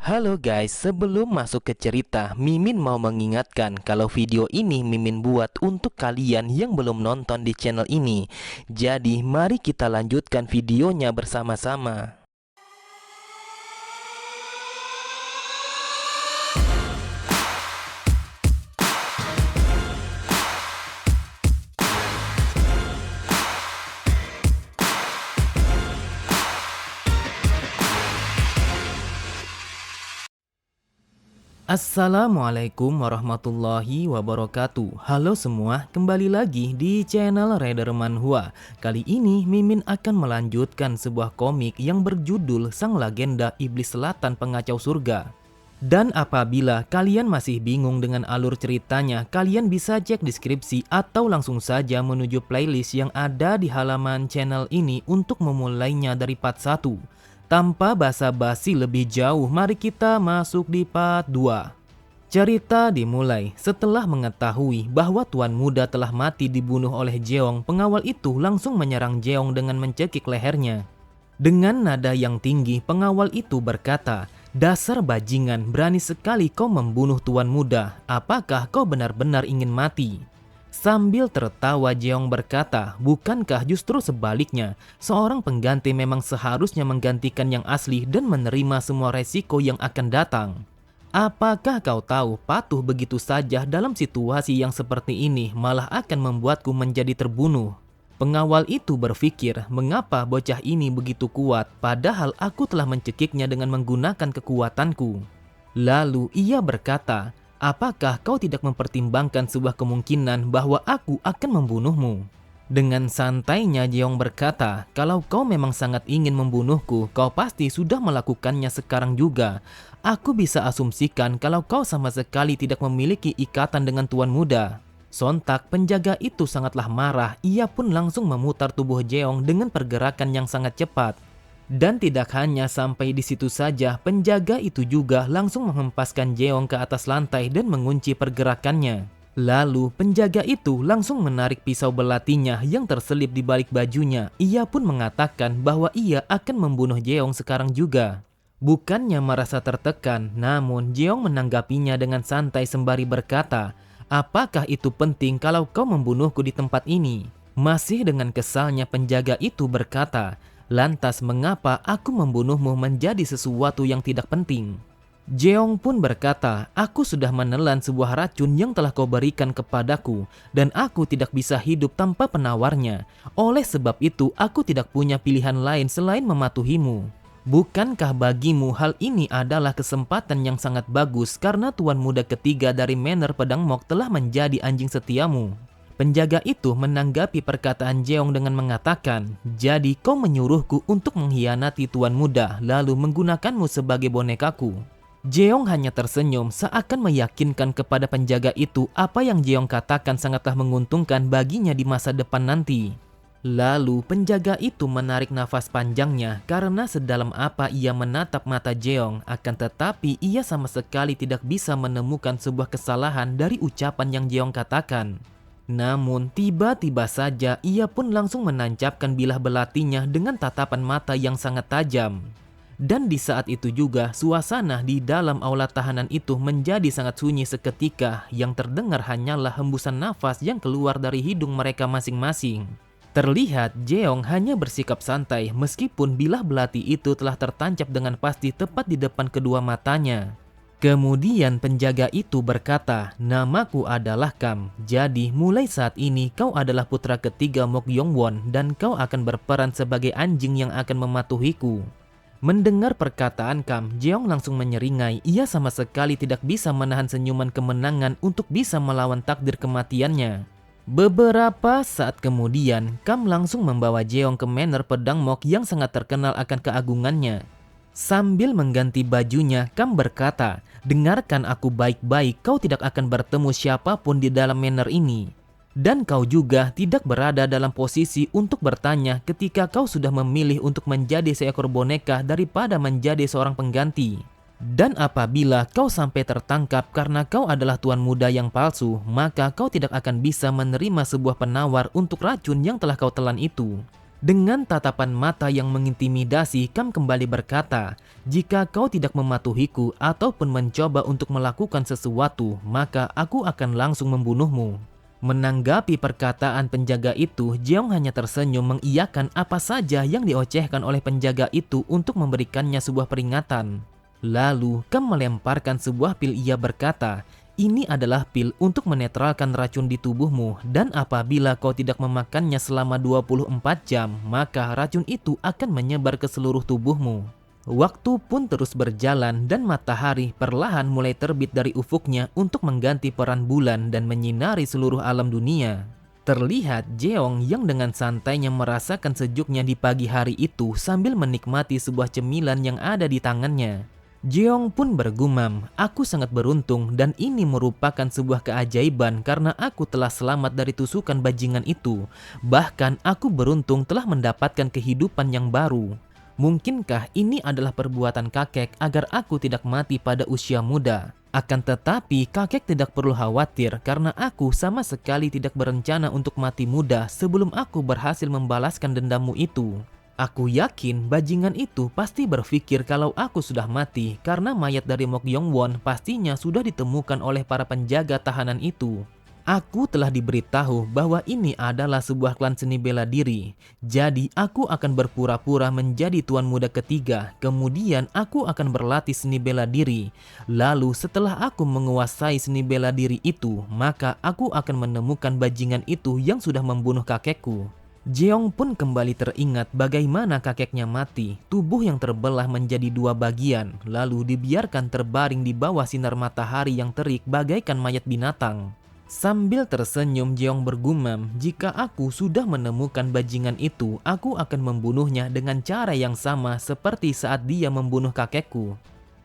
Halo guys, sebelum masuk ke cerita, Mimin mau mengingatkan kalau video ini Mimin buat untuk kalian yang belum nonton di channel ini. Jadi, mari kita lanjutkan videonya bersama-sama. Assalamualaikum warahmatullahi wabarakatuh. Halo semua, kembali lagi di channel Raider Manhwa. Kali ini Mimin akan melanjutkan sebuah komik yang berjudul Sang Legenda Iblis Selatan Pengacau Surga. Dan apabila kalian masih bingung dengan alur ceritanya, kalian bisa cek deskripsi atau langsung saja menuju playlist yang ada di halaman channel ini untuk memulainya dari part 1. Tanpa basa-basi lebih jauh, mari kita masuk di part 2. Cerita dimulai setelah mengetahui bahwa Tuan Muda telah mati dibunuh oleh Jeong. Pengawal itu langsung menyerang Jeong dengan mencekik lehernya. Dengan nada yang tinggi, pengawal itu berkata, "Dasar bajingan, berani sekali kau membunuh Tuan Muda. Apakah kau benar-benar ingin mati?" Sambil tertawa, Jeong berkata, "Bukankah justru sebaliknya, seorang pengganti memang seharusnya menggantikan yang asli dan menerima semua resiko yang akan datang. Apakah kau tahu, patuh begitu saja dalam situasi yang seperti ini malah akan membuatku menjadi terbunuh." Pengawal itu berpikir, mengapa bocah ini begitu kuat, padahal aku telah mencekiknya dengan menggunakan kekuatanku. Lalu ia berkata, "Apakah kau tidak mempertimbangkan sebuah kemungkinan bahwa aku akan membunuhmu?" Dengan santainya Jeong berkata, "Kalau kau memang sangat ingin membunuhku, kau pasti sudah melakukannya sekarang juga. Aku bisa asumsikan kalau kau sama sekali tidak memiliki ikatan dengan Tuan Muda." Sontak penjaga itu sangatlah marah, ia pun langsung memutar tubuh Jeong dengan pergerakan yang sangat cepat. Dan tidak hanya sampai di situ saja, penjaga itu juga langsung menghempaskan Jeong ke atas lantai dan mengunci pergerakannya. Lalu penjaga itu langsung menarik pisau belatinya yang terselip di balik bajunya. Ia pun mengatakan bahwa ia akan membunuh Jeong sekarang juga. Bukannya merasa tertekan, namun Jeong menanggapinya dengan santai sembari berkata, "Apakah itu penting kalau kau membunuhku di tempat ini?" Masih dengan kesalnya penjaga itu berkata, "Lantas mengapa aku membunuhmu menjadi sesuatu yang tidak penting?" Jeong pun berkata, "Aku sudah menelan sebuah racun yang telah kau berikan kepadaku, dan aku tidak bisa hidup tanpa penawarnya. Oleh sebab itu, aku tidak punya pilihan lain selain mematuhimu. Bukankah bagimu hal ini adalah kesempatan yang sangat bagus karena Tuan Muda ketiga dari Manor Pedang Mok telah menjadi anjing setiamu?" Penjaga itu menanggapi perkataan Jeong dengan mengatakan, "Jadi kau menyuruhku untuk mengkhianati Tuan Muda lalu menggunakanmu sebagai bonekaku?" Jeong hanya tersenyum seakan meyakinkan kepada penjaga itu apa yang Jeong katakan sangatlah menguntungkan baginya di masa depan nanti. Lalu penjaga itu menarik nafas panjangnya karena sedalam apa ia menatap mata Jeong, akan tetapi ia sama sekali tidak bisa menemukan sebuah kesalahan dari ucapan yang Jeong katakan. Namun tiba-tiba saja ia pun langsung menancapkan bilah belatinya dengan tatapan mata yang sangat tajam. Dan di saat itu juga suasana di dalam aula tahanan itu menjadi sangat sunyi seketika, yang terdengar hanyalah hembusan nafas yang keluar dari hidung mereka masing-masing. Terlihat Jeong hanya bersikap santai meskipun bilah belati itu telah tertancap dengan pasti tepat di depan kedua matanya. Kemudian penjaga itu berkata, "Namaku adalah Kam. Jadi mulai saat ini kau adalah putra ketiga Mok Yongwon dan kau akan berperan sebagai anjing yang akan mematuhiku." Mendengar perkataan Kam, Jeong langsung menyeringai. Ia sama sekali tidak bisa menahan senyuman kemenangan untuk bisa melawan takdir kematiannya. Beberapa saat kemudian, Kam langsung membawa Jeong ke Manor Pedang Mok yang sangat terkenal akan keagungannya. Sambil mengganti bajunya, Kam berkata, "Dengarkan aku baik-baik, kau tidak akan bertemu siapapun di dalam manor ini. Dan kau juga tidak berada dalam posisi untuk bertanya ketika kau sudah memilih untuk menjadi seekor boneka daripada menjadi seorang pengganti. Dan apabila kau sampai tertangkap karena kau adalah Tuan Muda yang palsu, maka kau tidak akan bisa menerima sebuah penawar untuk racun yang telah kau telan itu." Dengan tatapan mata yang mengintimidasi, Kam kembali berkata, "Jika kau tidak mematuhiku ataupun mencoba untuk melakukan sesuatu, maka aku akan langsung membunuhmu." Menanggapi perkataan penjaga itu, Jeong hanya tersenyum mengiyakan apa saja yang diocehkan oleh penjaga itu untuk memberikannya sebuah peringatan. Lalu, Kam melemparkan sebuah pil. Ia berkata, "Ini adalah pil untuk menetralkan racun di tubuhmu, dan apabila kau tidak memakannya selama 24 jam, maka racun itu akan menyebar ke seluruh tubuhmu." Waktu pun terus berjalan dan matahari perlahan mulai terbit dari ufuknya untuk mengganti peran bulan dan menyinari seluruh alam dunia. Terlihat Jeong yang dengan santainya merasakan sejuknya di pagi hari itu sambil menikmati sebuah cemilan yang ada di tangannya. Jeong pun bergumam, "Aku sangat beruntung dan ini merupakan sebuah keajaiban karena aku telah selamat dari tusukan bajingan itu. Bahkan aku beruntung telah mendapatkan kehidupan yang baru. Mungkinkah ini adalah perbuatan kakek agar aku tidak mati pada usia muda? Akan tetapi kakek tidak perlu khawatir karena aku sama sekali tidak berencana untuk mati muda sebelum aku berhasil membalaskan dendammu itu. Aku yakin bajingan itu pasti berpikir kalau aku sudah mati karena mayat dari Mok Yong-won pastinya sudah ditemukan oleh para penjaga tahanan itu. Aku telah diberitahu bahwa ini adalah sebuah klan seni bela diri. Jadi aku akan berpura-pura menjadi tuan muda ketiga. Kemudian aku akan berlatih seni bela diri. Lalu setelah aku menguasai seni bela diri itu, maka aku akan menemukan bajingan itu yang sudah membunuh kakekku." Jeong pun kembali teringat bagaimana kakeknya mati. Tubuh yang terbelah menjadi dua bagian, lalu dibiarkan terbaring di bawah sinar matahari yang terik bagaikan mayat binatang. Sambil tersenyum, Jeong bergumam, "Jika aku sudah menemukan bajingan itu, aku akan membunuhnya dengan cara yang sama seperti saat dia membunuh kakekku."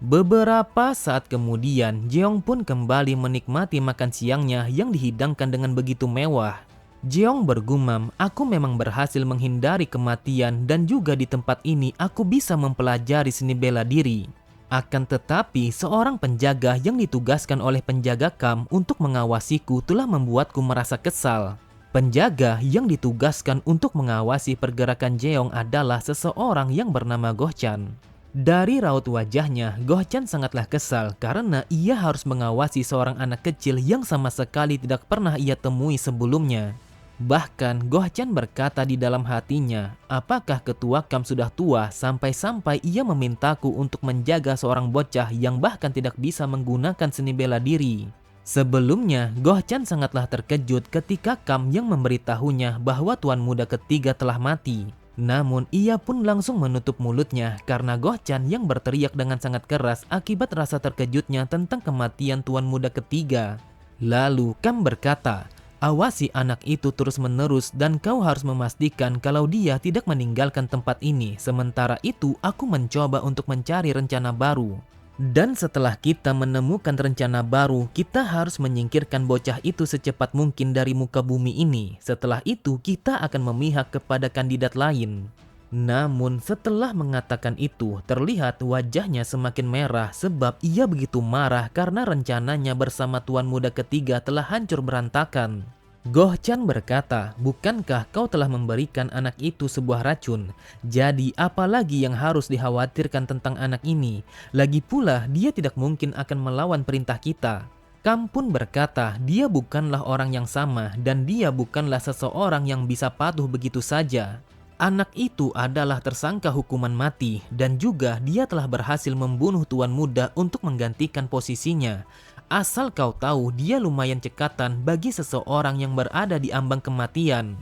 Beberapa saat kemudian, Jeong pun kembali menikmati makan siangnya yang dihidangkan dengan begitu mewah. Jeong bergumam, "Aku memang berhasil menghindari kematian dan juga di tempat ini aku bisa mempelajari seni bela diri. Akan tetapi, seorang penjaga yang ditugaskan oleh penjaga Kam untuk mengawasiku telah membuatku merasa kesal." Penjaga yang ditugaskan untuk mengawasi pergerakan Jeong adalah seseorang yang bernama Goh Chan. Dari raut wajahnya, Goh Chan sangatlah kesal karena ia harus mengawasi seorang anak kecil yang sama sekali tidak pernah ia temui sebelumnya. Bahkan Goh Chan berkata di dalam hatinya, apakah ketua Kam sudah tua sampai-sampai ia memintaku untuk menjaga seorang bocah yang bahkan tidak bisa menggunakan seni bela diri. Sebelumnya, Goh Chan sangatlah terkejut ketika Kam yang memberitahunya bahwa tuan muda ketiga telah mati. Namun ia pun langsung menutup mulutnya karena Goh Chan yang berteriak dengan sangat keras akibat rasa terkejutnya tentang kematian tuan muda ketiga. Lalu Kam berkata, "Awasi anak itu terus-menerus dan kau harus memastikan kalau dia tidak meninggalkan tempat ini. Sementara itu aku mencoba untuk mencari rencana baru. Dan setelah kita menemukan rencana baru, kita harus menyingkirkan bocah itu secepat mungkin dari muka bumi ini. Setelah itu kita akan memihak kepada kandidat lain." Namun setelah mengatakan itu, terlihat wajahnya semakin merah sebab ia begitu marah karena rencananya bersama tuan muda ketiga telah hancur berantakan. Goh Chan berkata, "Bukankah kau telah memberikan anak itu sebuah racun? Jadi apalagi yang harus dikhawatirkan tentang anak ini? Lagi pula dia tidak mungkin akan melawan perintah kita." Kam pun berkata, dia bukanlah orang yang sama dan dia bukanlah seseorang yang bisa patuh begitu saja. Anak itu adalah tersangka hukuman mati dan juga dia telah berhasil membunuh tuan muda untuk menggantikan posisinya. Asal kau tahu, dia lumayan cekatan bagi seseorang yang berada di ambang kematian.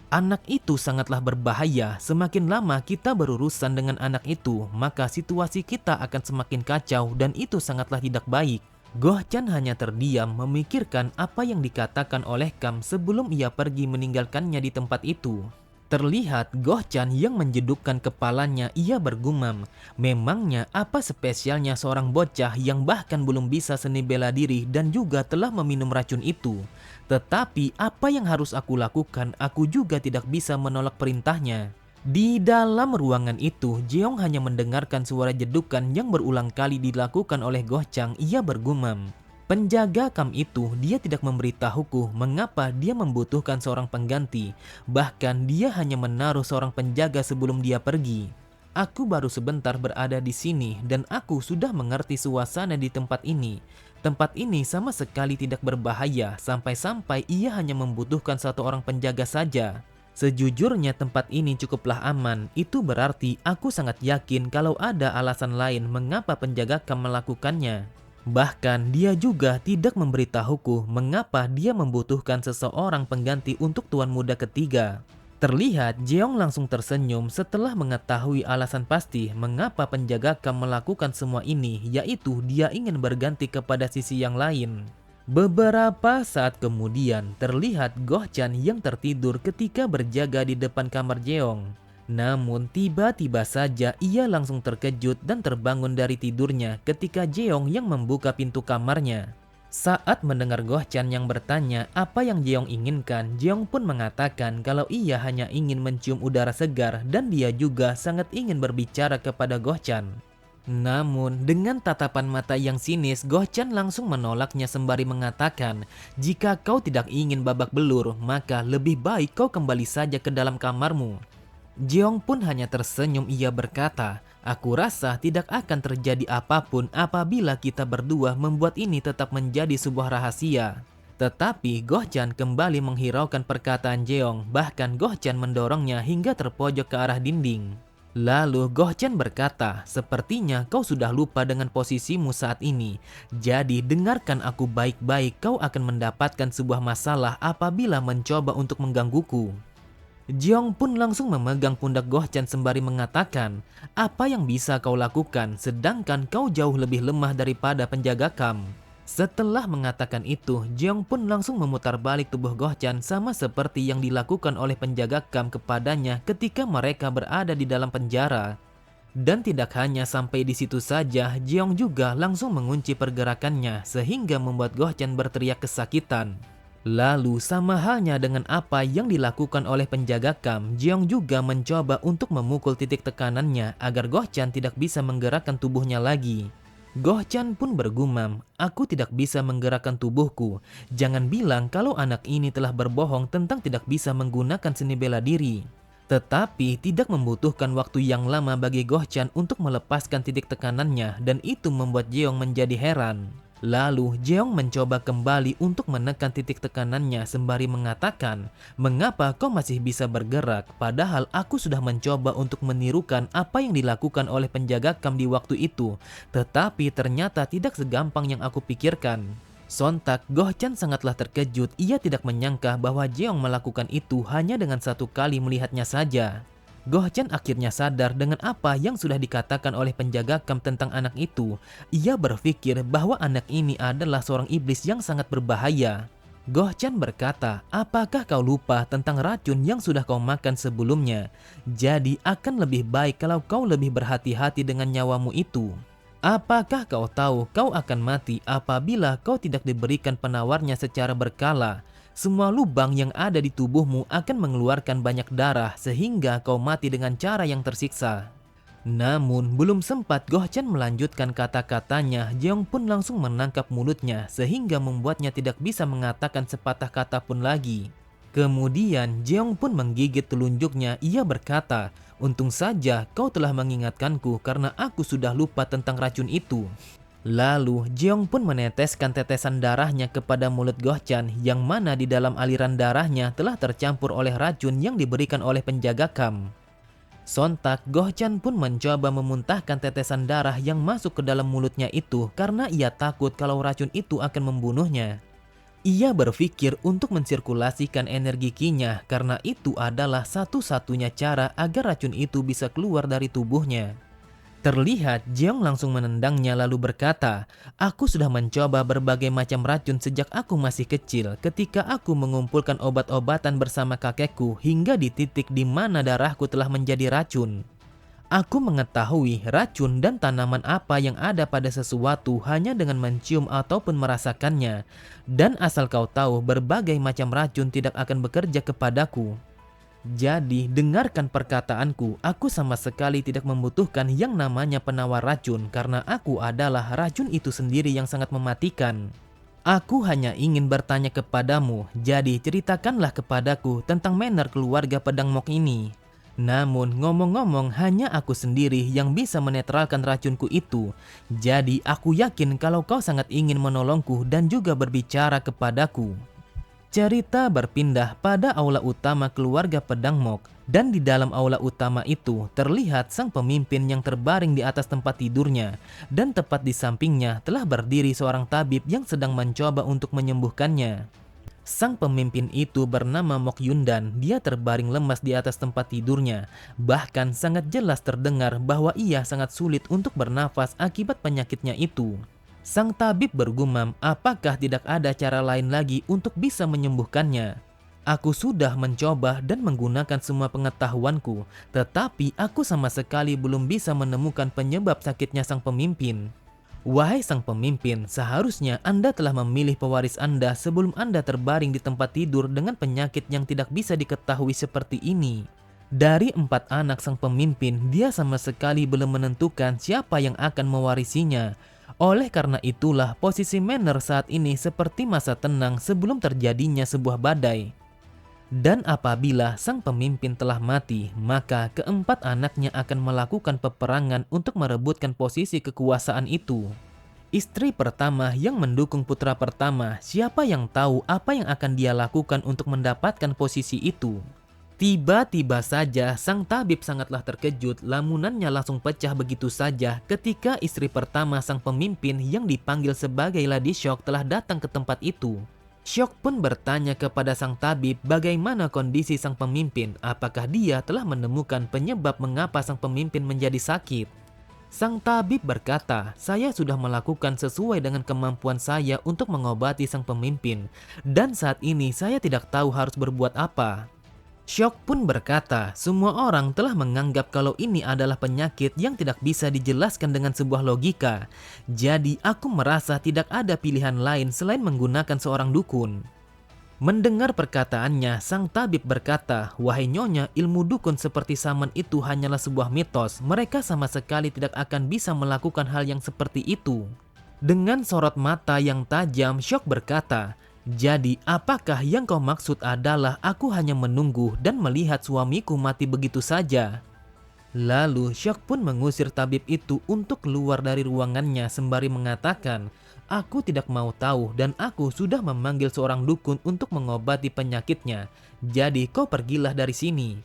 Anak itu sangatlah berbahaya. Semakin lama kita berurusan dengan anak itu, maka situasi kita akan semakin kacau dan itu sangatlah tidak baik. Goh Chan hanya terdiam memikirkan apa yang dikatakan oleh Kam sebelum ia pergi meninggalkannya di tempat itu. Terlihat Goh Chan yang menjedukkan kepalanya, ia bergumam, memangnya apa spesialnya seorang bocah yang bahkan belum bisa seni bela diri dan juga telah meminum racun itu. Tetapi apa yang harus aku lakukan, aku juga tidak bisa menolak perintahnya. Di dalam ruangan itu, Jeong hanya mendengarkan suara jedukan yang berulang kali dilakukan oleh Goh Chan. Ia bergumam, Penjaga kam itu dia tidak memberitahuku mengapa dia membutuhkan seorang pengganti. Bahkan dia hanya menaruh seorang penjaga sebelum dia pergi. Aku baru sebentar berada di sini dan aku sudah mengerti suasana di tempat ini. Tempat ini sama sekali tidak berbahaya sampai-sampai ia hanya membutuhkan satu orang penjaga saja. Sejujurnya tempat ini cukuplah aman. Itu berarti aku sangat yakin kalau ada alasan lain mengapa penjaga kam melakukannya. Bahkan dia juga tidak memberitahuku mengapa dia membutuhkan seseorang pengganti untuk tuan muda ketiga. Terlihat Jeong langsung tersenyum setelah mengetahui alasan pasti mengapa penjaga kam melakukan semua ini, yaitu dia ingin berganti kepada sisi yang lain. Beberapa saat kemudian terlihat Goh Chan yang tertidur ketika berjaga di depan kamar Jeong. Namun tiba-tiba saja ia langsung terkejut dan terbangun dari tidurnya ketika Jeong yang membuka pintu kamarnya. Saat mendengar Goh Chan yang bertanya apa yang Jeong inginkan, Jeong pun mengatakan kalau ia hanya ingin mencium udara segar dan dia juga sangat ingin berbicara kepada Goh Chan. Namun dengan tatapan mata yang sinis, Goh Chan langsung menolaknya sembari mengatakan, "Jika kau tidak ingin babak belur, maka lebih baik kau kembali saja ke dalam kamarmu." Jeong pun hanya tersenyum. Ia berkata, "Aku rasa tidak akan terjadi apapun apabila kita berdua membuat ini tetap menjadi sebuah rahasia." Tetapi Goh Chan kembali menghiraukan perkataan Jeong, bahkan Goh Chan mendorongnya hingga terpojok ke arah dinding. Lalu Goh Chan berkata, "Sepertinya kau sudah lupa dengan posisimu saat ini. Jadi dengarkan aku baik-baik, kau akan mendapatkan sebuah masalah apabila mencoba untuk menggangguku." Jeong pun langsung memegang pundak Goh Chan sembari mengatakan, "Apa yang bisa kau lakukan sedangkan kau jauh lebih lemah daripada penjaga kam?" Setelah mengatakan itu, Jeong pun langsung memutar balik tubuh Goh Chan sama seperti yang dilakukan oleh penjaga kam kepadanya ketika mereka berada di dalam penjara. Dan tidak hanya sampai di situ saja, Jeong juga langsung mengunci pergerakannya sehingga membuat Goh Chan berteriak kesakitan. Lalu sama halnya dengan apa yang dilakukan oleh penjaga kam, Jeong juga mencoba untuk memukul titik tekanannya agar Goh Chan tidak bisa menggerakkan tubuhnya lagi. Goh Chan pun bergumam, "Aku tidak bisa menggerakkan tubuhku. Jangan bilang kalau anak ini telah berbohong tentang tidak bisa menggunakan seni bela diri." Tetapi tidak membutuhkan waktu yang lama bagi Goh Chan untuk melepaskan titik tekanannya dan itu membuat Jeong menjadi heran. Lalu Jeong mencoba kembali untuk menekan titik tekanannya sembari mengatakan, "Mengapa kau masih bisa bergerak padahal aku sudah mencoba untuk menirukan apa yang dilakukan oleh penjaga kam di waktu itu, tetapi ternyata tidak segampang yang aku pikirkan." Sontak Goh Chan sangatlah terkejut. Ia tidak menyangka bahwa Jeong melakukan itu hanya dengan satu kali melihatnya saja. Goh Chan akhirnya sadar dengan apa yang sudah dikatakan oleh penjaga kam tentang anak itu. Ia berpikir bahwa anak ini adalah seorang iblis yang sangat berbahaya. Goh Chan berkata, "Apakah kau lupa tentang racun yang sudah kau makan sebelumnya? Jadi akan lebih baik kalau kau lebih berhati-hati dengan nyawamu itu. Apakah kau tahu kau akan mati apabila kau tidak diberikan penawarnya secara berkala? Semua lubang yang ada di tubuhmu akan mengeluarkan banyak darah sehingga kau mati dengan cara yang tersiksa." Namun belum sempat Goh Chan melanjutkan kata-katanya, Jeong pun langsung menangkap mulutnya sehingga membuatnya tidak bisa mengatakan sepatah kata pun lagi. Kemudian Jeong pun menggigit telunjuknya. Ia berkata, "Untung saja kau telah mengingatkanku karena aku sudah lupa tentang racun itu." Lalu Jeong pun meneteskan tetesan darahnya kepada mulut Goh Chan yang mana di dalam aliran darahnya telah tercampur oleh racun yang diberikan oleh penjaga kam. Sontak Goh Chan pun mencoba memuntahkan tetesan darah yang masuk ke dalam mulutnya itu karena ia takut kalau racun itu akan membunuhnya. Ia berpikir untuk mensirkulasikan energi kinya karena itu adalah satu-satunya cara agar racun itu bisa keluar dari tubuhnya. Terlihat Jeong langsung menendangnya lalu berkata, "Aku sudah mencoba berbagai macam racun sejak aku masih kecil ketika aku mengumpulkan obat-obatan bersama kakekku hingga di titik di mana darahku telah menjadi racun. Aku mengetahui racun dan tanaman apa yang ada pada sesuatu hanya dengan mencium ataupun merasakannya. Dan asal kau tahu berbagai macam racun tidak akan bekerja kepadaku. Jadi dengarkan perkataanku, aku sama sekali tidak membutuhkan yang namanya penawar racun karena aku adalah racun itu sendiri yang sangat mematikan." Aku hanya ingin bertanya kepadamu, jadi ceritakanlah kepadaku tentang manner keluarga pedang mok ini. Namun ngomong-ngomong hanya aku sendiri yang bisa menetralkan racunku itu. Jadi aku yakin kalau kau sangat ingin menolongku dan juga berbicara kepadaku. Cerita berpindah pada aula utama keluarga pedang mok, dan di dalam aula utama itu terlihat sang pemimpin yang terbaring di atas tempat tidurnya, dan tepat di sampingnya telah berdiri seorang tabib yang sedang mencoba untuk menyembuhkannya. Sang pemimpin itu bernama Mok Yundan. Dia terbaring lemas di atas tempat tidurnya. Bahkan sangat jelas terdengar bahwa ia sangat sulit untuk bernafas akibat penyakitnya itu. Sang tabib bergumam, apakah tidak ada cara lain lagi untuk bisa menyembuhkannya? Aku sudah mencoba dan menggunakan semua pengetahuanku, tetapi aku sama sekali belum bisa menemukan penyebab sakitnya sang pemimpin. Wahai sang pemimpin, seharusnya Anda telah memilih pewaris Anda sebelum Anda terbaring di tempat tidur dengan penyakit yang tidak bisa diketahui seperti ini. Dari 4 anak sang pemimpin, dia sama sekali belum menentukan siapa yang akan mewarisinya. Oleh karena itulah posisi Manner saat ini seperti masa tenang sebelum terjadinya sebuah badai. Dan apabila sang pemimpin telah mati, maka keempat anaknya akan melakukan peperangan untuk merebutkan posisi kekuasaan itu. Istri pertama yang mendukung putra pertama, siapa yang tahu apa yang akan dia lakukan untuk mendapatkan posisi itu? Tiba-tiba saja sang tabib sangatlah terkejut, lamunannya langsung pecah begitu saja ketika istri pertama sang pemimpin yang dipanggil sebagai Lady Shock telah datang ke tempat itu. Shock pun bertanya kepada sang tabib bagaimana kondisi sang pemimpin, apakah dia telah menemukan penyebab mengapa sang pemimpin menjadi sakit. Sang tabib berkata, saya sudah melakukan sesuai dengan kemampuan saya untuk mengobati sang pemimpin, dan saat ini saya tidak tahu harus berbuat apa. Shock pun berkata, semua orang telah menganggap kalau ini adalah penyakit yang tidak bisa dijelaskan dengan sebuah logika. Jadi aku merasa tidak ada pilihan lain selain menggunakan seorang dukun. Mendengar perkataannya, sang tabib berkata, wahai nyonya, ilmu dukun seperti saman itu hanyalah sebuah mitos. Mereka sama sekali tidak akan bisa melakukan hal yang seperti itu. Dengan sorot mata yang tajam, Shock berkata, jadi apakah yang kau maksud adalah aku hanya menunggu dan melihat suamiku mati begitu saja? Lalu Shock pun mengusir tabib itu untuk keluar dari ruangannya sembari mengatakan, aku tidak mau tahu dan aku sudah memanggil seorang dukun untuk mengobati penyakitnya. Jadi kau pergilah dari sini.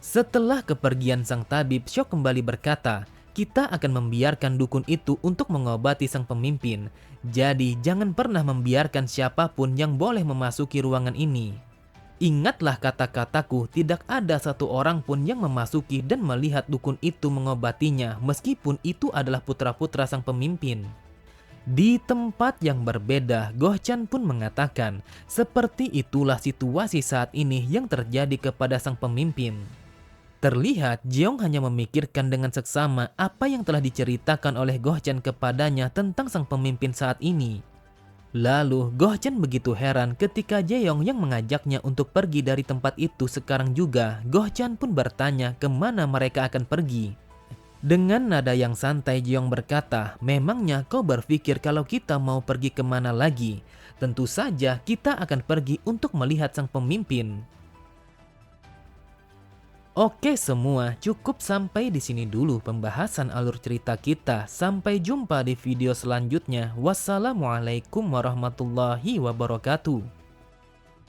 Setelah kepergian sang tabib, Shock kembali berkata, kita akan membiarkan dukun itu untuk mengobati sang pemimpin. Jadi jangan pernah membiarkan siapapun yang boleh memasuki ruangan ini. Ingatlah kata-kataku, tidak ada satu orang pun yang memasuki dan melihat dukun itu mengobatinya meskipun itu adalah putra-putra sang pemimpin. Di tempat yang berbeda, Goh Chan pun mengatakan, seperti itulah situasi saat ini yang terjadi kepada sang pemimpin. Terlihat Jeong hanya memikirkan dengan seksama apa yang telah diceritakan oleh Goh Chan kepadanya tentang sang pemimpin saat ini. Lalu Goh Chan begitu heran ketika Jeong yang mengajaknya untuk pergi dari tempat itu sekarang juga. Goh Chan pun bertanya kemana mereka akan pergi. Dengan nada yang santai Jeong berkata, memangnya kau berpikir kalau kita mau pergi kemana lagi? Tentu saja kita akan pergi untuk melihat sang pemimpin. Oke semua, cukup sampai di sini dulu pembahasan alur cerita kita. Sampai jumpa di video selanjutnya. Wassalamualaikum warahmatullahi wabarakatuh.